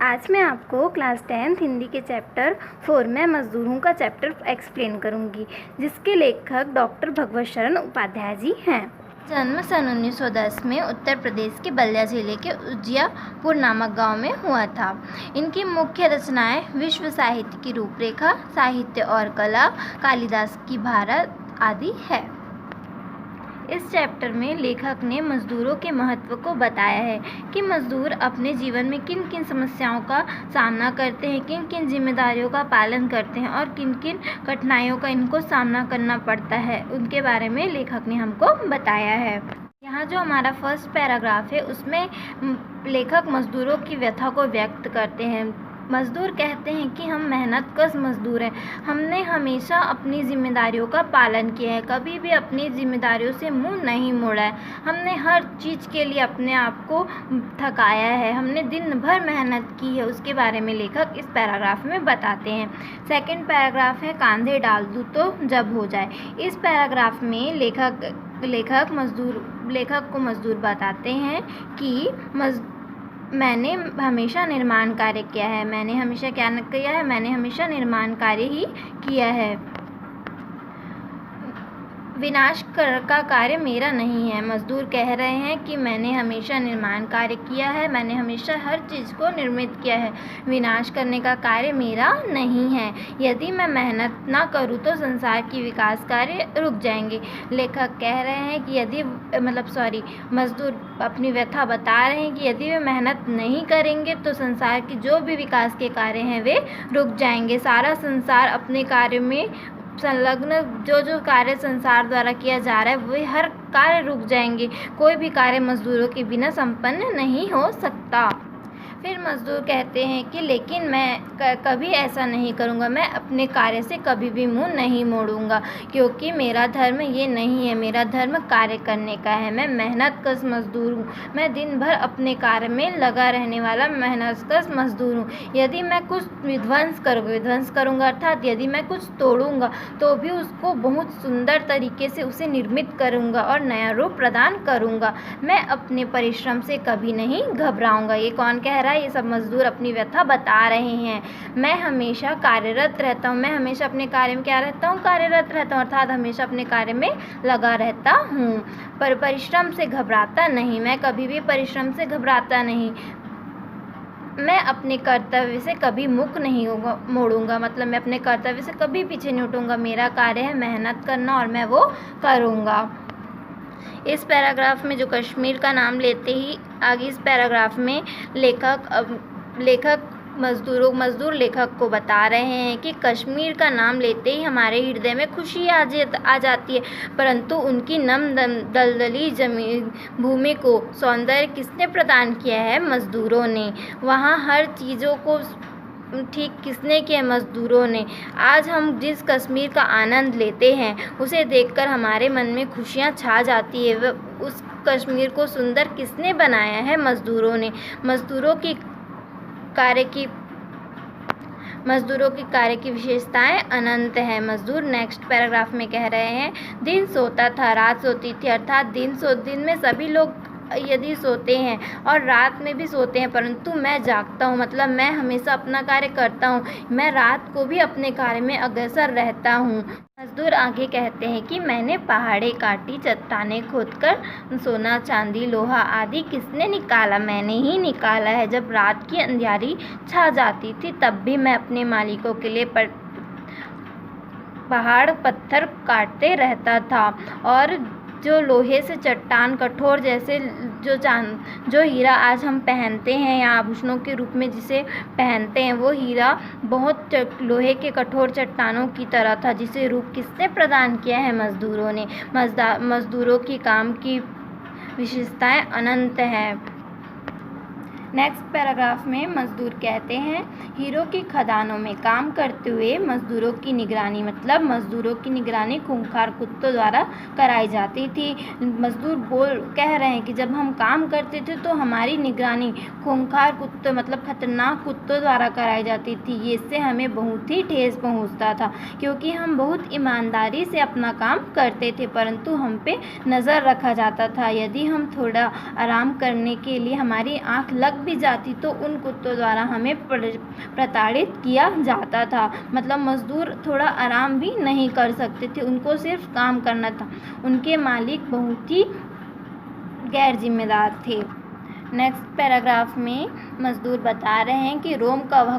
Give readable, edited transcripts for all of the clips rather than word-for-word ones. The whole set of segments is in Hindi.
आज मैं आपको क्लास 10th हिंदी के चैप्टर 4 में मज़दूरों का चैप्टर एक्सप्लेन करूंगी, जिसके लेखक डॉक्टर भगवत शरण उपाध्याय जी हैं। जन्म सन 1910 में उत्तर प्रदेश के बलिया जिले के उजियापुर नामक गांव में हुआ था। इनकी मुख्य रचनाएं विश्व साहित्य की रूपरेखा, साहित्य और कला, कालिदास की भारत आदि है। इस चैप्टर में लेखक ने मजदूरों के महत्व को बताया है कि मजदूर अपने जीवन में किन किन समस्याओं का सामना करते हैं, किन किन जिम्मेदारियों का पालन करते हैं और किन किन कठिनाइयों का इनको सामना करना पड़ता है, उनके बारे में लेखक ने हमको बताया है। यहाँ जो हमारा फर्स्ट पैराग्राफ है उसमें लेखक मजदूरों की व्यथा को व्यक्त करते हैं। मज़दूर कहते हैं कि हम मेहनतकश मज़दूर हैं। हमने हमेशा अपनी जिम्मेदारियों का पालन किया है, कभी भी अपनी जिम्मेदारियों से मुंह नहीं मोड़ा है। हमने हर चीज़ के लिए अपने आप को थकाया है, हमने दिन भर मेहनत की है। उसके बारे में लेखक इस पैराग्राफ में बताते हैं। सेकंड पैराग्राफ है कांधे डाल दूँ तो जब हो जाए। इस पैराग्राफ में लेखक को मज़दूर बताते हैं कि मैंने हमेशा निर्माण कार्य किया है। मैंने हमेशा निर्माण कार्य ही किया है। विनाश का कार्य मेरा नहीं है। मजदूर कह रहे हैं कि मैंने हमेशा निर्माण कार्य किया है, मैंने हमेशा हर चीज़ को निर्मित किया है। विनाश करने का कार्य मेरा नहीं है। यदि मैं मेहनत ना करूँ तो संसार की विकास कार्य रुक जाएंगे। लेखक कह रहे हैं कि मजदूर अपनी व्यथा बता रहे हैं कि यदि वे मेहनत नहीं करेंगे तो संसार की जो भी विकास के कार्य हैं वे रुक जाएंगे। सारा संसार अपने कार्य में संलग्न, जो कार्य संसार द्वारा किया जा रहा है वे हर कार्य रुक जाएंगे। कोई भी कार्य मजदूरों के बिना संपन्न नहीं हो सकता। फिर मजदूर कहते हैं कि लेकिन मैं कभी ऐसा नहीं करूँगा, मैं अपने कार्य से कभी भी मुंह नहीं मोड़ूंगा, क्योंकि मेरा धर्म ये नहीं है। मेरा धर्म कार्य करने का है। मैं मेहनतकश मजदूर हूँ। मैं दिन भर अपने कार्य में लगा रहने वाला मेहनतकश मजदूर हूँ। यदि मैं कुछ विध्वंस करूँगा अर्थात यदि मैं कुछ तोड़ूंगा तो भी उसको बहुत सुंदर तरीके से उसे निर्मित करूँगा और नया रूप प्रदान करूँगा। मैं अपने परिश्रम से कभी नहीं घबराऊँगा। ये कौन कह रहा है? ये सब मजदूर अपनी व्यथा बता रहे हैं। मैं हमेशा कार्यरत रहता हूँ। मैं हमेशा अपने कार्य में कार्यरत रहता हूँ अर्थात हमेशा अपने कार्य में लगा रहता हूँ, पर परिश्रम से घबराता नहीं। मैं कभी भी परिश्रम से घबराता नहीं। मैं अपने कर्तव्य से कभी मुख नहीं मोड़ूंगा, मतलब मैं अपने कर्तव्य से कभी पीछे नहीं हटूंगा। मेरा कार्य है मेहनत करना और मैं वो करूँगा। इस पैराग्राफ में जो कश्मीर का नाम लेते ही आगे इस पैराग्राफ में मजदूर लेखक को बता रहे हैं कि कश्मीर का नाम लेते ही हमारे हृदय में खुशी आ जाती है, परंतु उनकी दलदली जमीन भूमि को सौंदर्य किसने प्रदान किया है? मजदूरों ने। वहाँ हर चीज़ों को ठीक किसने किया? मजदूरों ने। आज हम जिस कश्मीर का आनंद लेते हैं उसे देखकर हमारे मन में खुशियाँ छा जाती है। उस कश्मीर को सुंदर किसने बनाया है? मजदूरों ने। मजदूरों की कार्य की विशेषताएं अनंत है। मजदूर नेक्स्ट पैराग्राफ में कह रहे हैं, दिन सोता था रात सोती थी, अर्थात दिन में सभी लोग यदि सोते हैं और रात में भी सोते हैं, परंतु मैं जागता हूँ, मतलब मैं हमेशा अपना कार्य करता हूँ। मैं रात को भी अपने कार्य में अग्रसर रहता हूँ। मजदूर आगे कहते हैं कि मैंने पहाड़ें काटी, चट्टानें खोदकर सोना चांदी लोहा आदि किसने निकाला? मैंने ही निकाला है। जब रात की अंधियारी छा जाती थी तब भी मैं अपने मालिकों के लिए पहाड़ पत्थर काटते रहता था और जो लोहे से चट्टान कठोर जैसे जो हीरा आज हम पहनते हैं या आभूषणों के रूप में जिसे पहनते हैं, वो हीरा बहुत लोहे के कठोर चट्टानों की तरह था, जिसे रूप किसने प्रदान किया है? मजदूरों ने। मजदूरों की काम की विशेषताएं अनंत हैं। नेक्स्ट पैराग्राफ में मजदूर कहते हैं, हीरो की खदानों में काम करते हुए मजदूरों की निगरानी खूंखार कुत्तों द्वारा कराई जाती थी। मजदूर कह रहे हैं कि जब हम काम करते थे तो हमारी निगरानी खूंखार कुत्तों मतलब खतरनाक कुत्तों द्वारा कराई जाती थी। इससे हमें बहुत ही ठेस पहुंचता था, क्योंकि हम बहुत ईमानदारी से अपना काम करते थे, परंतु हम पे नज़र रखा जाता था। यदि हम थोड़ा आराम करने के लिए हमारी आँख लग भी जाती तो उन कुत्तों द्वारा हमें प्रताड़ित किया जाता था। मतलब मज़दूर थोड़ा आराम भी नहीं कर सकते थे, उनको सिर्फ काम करना था। उनके मालिक बहुत ही गैर जिम्मेदार थे। नेक्स्ट पैराग्राफ में मज़दूर बता रहे हैं कि रोम का वह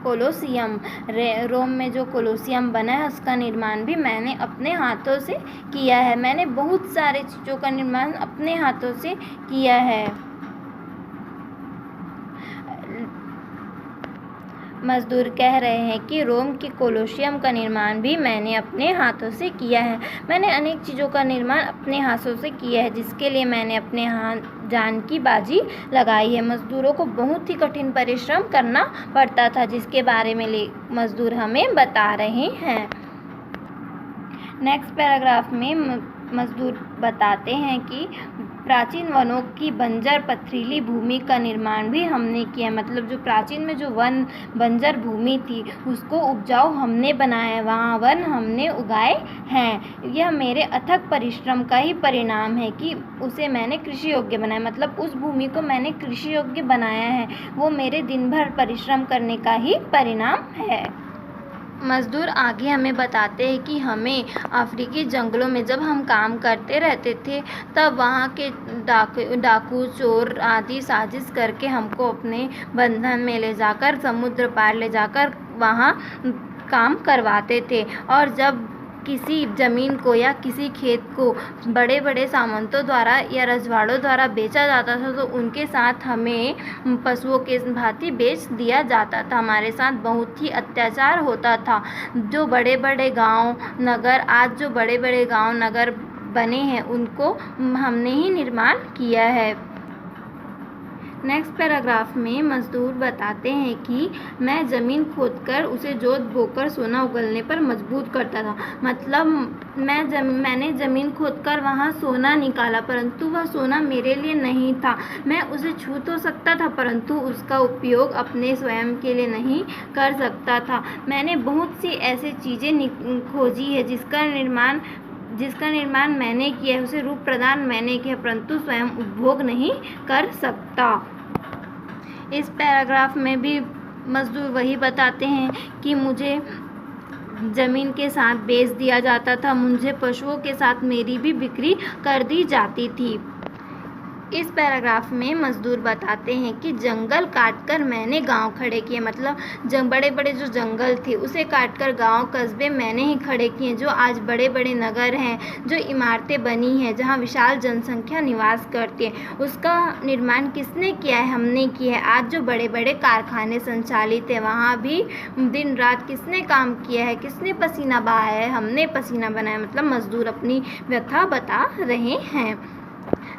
कोलोसियम, रोम में जो कोलोसियम बना है उसका निर्माण भी मैंने अपने हाथों से किया है। मैंने बहुत सारे चीज़ों का निर्माण अपने हाथों से किया है। मज़दूर कह रहे हैं कि रोम के कोलोसियम का निर्माण भी मैंने अपने हाथों से किया है। मैंने अनेक चीज़ों का निर्माण अपने हाथों से किया है, जिसके लिए मैंने अपने जान की बाजी लगाई है। मज़दूरों को बहुत ही कठिन परिश्रम करना पड़ता था, जिसके बारे में मज़दूर हमें बता रहे हैं। नेक्स्ट पैराग्राफ में मज़दूर बताते हैं कि प्राचीन वनों की बंजर पथरीली भूमि का निर्माण भी हमने किया। मतलब जो प्राचीन में जो बंजर भूमि थी उसको उपजाऊ हमने बनाया, वहाँ वन हमने उगाए हैं। यह मेरे अथक परिश्रम का ही परिणाम है कि उसे मैंने कृषि योग्य बनाया। मतलब उस भूमि को मैंने कृषि योग्य बनाया है, वो मेरे दिन भर परिश्रम करने का ही परिणाम है। मज़दूर आगे हमें बताते हैं कि हमें अफ्रीकी जंगलों में जब हम काम करते रहते थे तब वहाँ के डाकू चोर आदि साजिश करके हमको अपने बंधन में ले जाकर समुद्र पार ले जाकर वहाँ काम करवाते थे। और जब किसी ज़मीन को या किसी खेत को बड़े बड़े सामंतों द्वारा या रजवाड़ों द्वारा बेचा जाता था तो उनके साथ हमें पशुओं के भांति बेच दिया जाता था। हमारे साथ बहुत ही अत्याचार होता था। जो बड़े बड़े गांव नगर, आज जो बड़े बड़े गांव नगर बने हैं उनको हमने ही निर्माण किया है। नेक्स्ट पैराग्राफ में मज़दूर बताते हैं कि मैं ज़मीन खोदकर उसे जोत बोकर सोना उगलने पर मजबूर करता था। मतलब मैंने ज़मीन खोदकर वहाँ सोना निकाला, परंतु वह सोना मेरे लिए नहीं था। मैं उसे छू तो सकता था परंतु उसका उपयोग अपने स्वयं के लिए नहीं कर सकता था। मैंने बहुत सी ऐसी चीज़ें खोजी है जिसका निर्माण मैंने किया है, उसे रूप प्रदान मैंने किया, परंतु स्वयं उपभोग नहीं कर सकता। इस पैराग्राफ में भी मज़दूर वही बताते हैं कि मुझे ज़मीन के साथ बेच दिया जाता था, मुझे पशुओं के साथ मेरी भी बिक्री कर दी जाती थी। इस पैराग्राफ में मज़दूर बताते हैं कि जंगल काटकर मैंने गांव खड़े किए। मतलब बड़े बड़े जो जंगल थे उसे काटकर गांव कस्बे मैंने ही खड़े किए, जो आज बड़े बड़े नगर हैं, जो इमारतें बनी हैं, जहां विशाल जनसंख्या निवास करती है, उसका निर्माण किसने किया है? हमने किया है। आज जो बड़े बड़े कारखाने संचालित हैं वहाँ भी दिन रात किसने काम किया है? किसने पसीना बहाया है? हमने पसीना बनाया। मतलब मज़दूर अपनी व्यथा बता रहे हैं।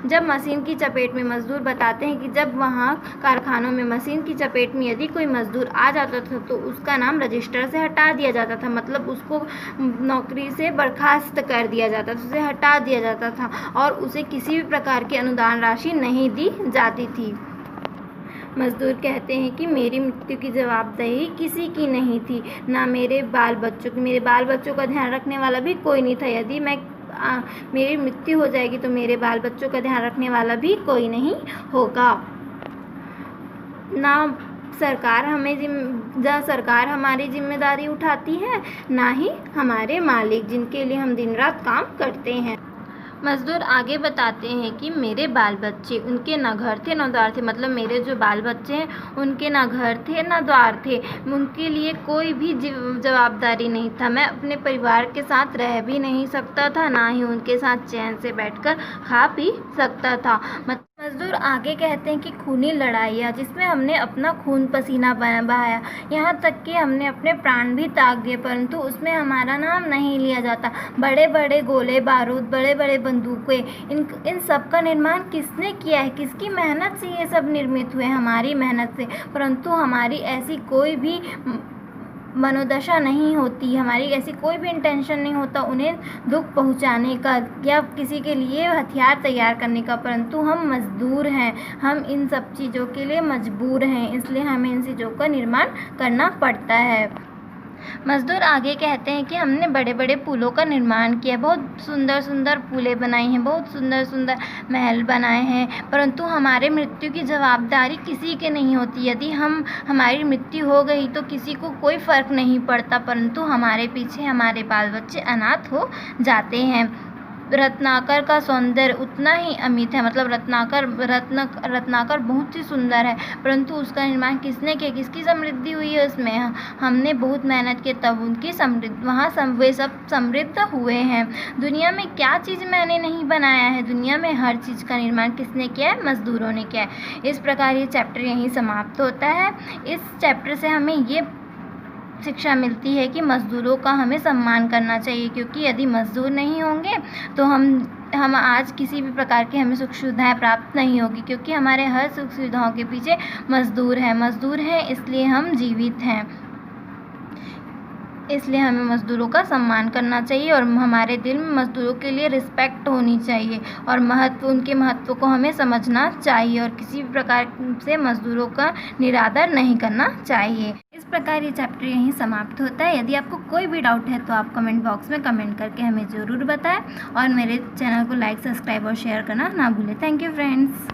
जब मशीन की चपेट में मज़दूर बताते हैं कि जब वहाँ कारखानों में मशीन की चपेट में यदि कोई मज़दूर आ जाता था तो उसका नाम रजिस्टर से हटा दिया जाता था। मतलब उसको नौकरी से बर्खास्त कर दिया जाता था, उसे हटा दिया जाता था और उसे किसी भी प्रकार की अनुदान राशि नहीं दी जाती थी। मज़दूर कहते हैं कि मेरी मृत्यु की जवाबदेही किसी की नहीं थी, ना मेरे बाल बच्चों की। मेरे बाल बच्चों का ध्यान रखने वाला भी कोई नहीं था। यदि मेरी मृत्यु हो जाएगी तो मेरे बाल बच्चों का ध्यान रखने वाला भी कोई नहीं होगा। ना सरकार हमारी जिम्मेदारी उठाती है, ना ही हमारे मालिक जिनके लिए हम दिन रात काम करते हैं। मज़दूर आगे बताते हैं कि मेरे बाल बच्चे, उनके ना घर थे ना द्वार थे। मतलब मेरे जो बाल बच्चे हैं उनके ना घर थे ना द्वार थे, उनके लिए कोई भी जवाबदारी नहीं था। मैं अपने परिवार के साथ रह भी नहीं सकता था, ना ही उनके साथ चैन से बैठकर खा पी सकता था। मज़दूर आगे कहते हैं कि खूनी लड़ाइयाँ जिसमें हमने अपना खून पसीना बहाया, यहाँ तक कि हमने अपने प्राण भी त्याग दिए, परंतु उसमें हमारा नाम नहीं लिया जाता। बड़े बड़े गोले बारूद, बड़े बड़े बंदूकें, इन सब का निर्माण किसने किया है? किसकी मेहनत से ये सब निर्मित हुए? हमारी मेहनत से। परंतु हमारी ऐसी कोई भी मनोदशा नहीं होती, हमारी ऐसी कोई भी इंटेंशन नहीं होता उन्हें दुख पहुंचाने का या किसी के लिए हथियार तैयार करने का, परंतु हम मज़दूर हैं, हम इन सब चीज़ों के लिए मजबूर हैं, इसलिए हमें इन चीज़ों का निर्माण करना पड़ता है। मज़दूर आगे कहते हैं कि हमने बड़े बड़े पुलों का निर्माण किया, बहुत सुंदर सुंदर पुलें बनाई हैं, बहुत सुंदर सुंदर महल बनाए हैं, परंतु हमारे मृत्यु की जवाबदारी किसी की नहीं होती। यदि हमारी मृत्यु हो गई तो किसी को कोई फ़र्क नहीं पड़ता, परंतु हमारे पीछे हमारे बाल बच्चे अनाथ हो जाते हैं। रत्नाकर का सौंदर्य उतना ही अमित है, मतलब रत्नाकर बहुत ही सुंदर है, परंतु उसका निर्माण किसने किया, किसकी समृद्धि हुई है उसमें? हमने बहुत मेहनत की, तब उनकी वे सब समृद्ध हुए हैं। दुनिया में क्या चीज़ मैंने नहीं बनाया है? दुनिया में हर चीज़ का निर्माण किसने किया है? मज़दूरों ने किया है। इस प्रकार ये चैप्टर यहीं समाप्त होता है। इस चैप्टर से हमें ये शिक्षा मिलती है कि मज़दूरों का हमें सम्मान करना चाहिए, क्योंकि यदि मज़दूर नहीं होंगे तो हम आज किसी भी प्रकार की हमें सुख सुविधाएँ प्राप्त नहीं होगी, क्योंकि हमारे हर सुख सुविधाओं के पीछे मज़दूर हैं इसलिए हम जीवित हैं। इसलिए हमें मज़दूरों का सम्मान करना चाहिए और हमारे दिल में मज़दूरों के लिए रिस्पेक्ट होनी चाहिए और उनके महत्व को हमें समझना चाहिए और किसी भी प्रकार से मज़दूरों का निरादर नहीं करना चाहिए। इस प्रकार ये चैप्टर यहीं समाप्त होता है। यदि आपको कोई भी डाउट है तो आप कमेंट बॉक्स में कमेंट करके हमें ज़रूर बताएं और मेरे चैनल को लाइक, सब्सक्राइब और शेयर करना ना भूलें। Thank you friends.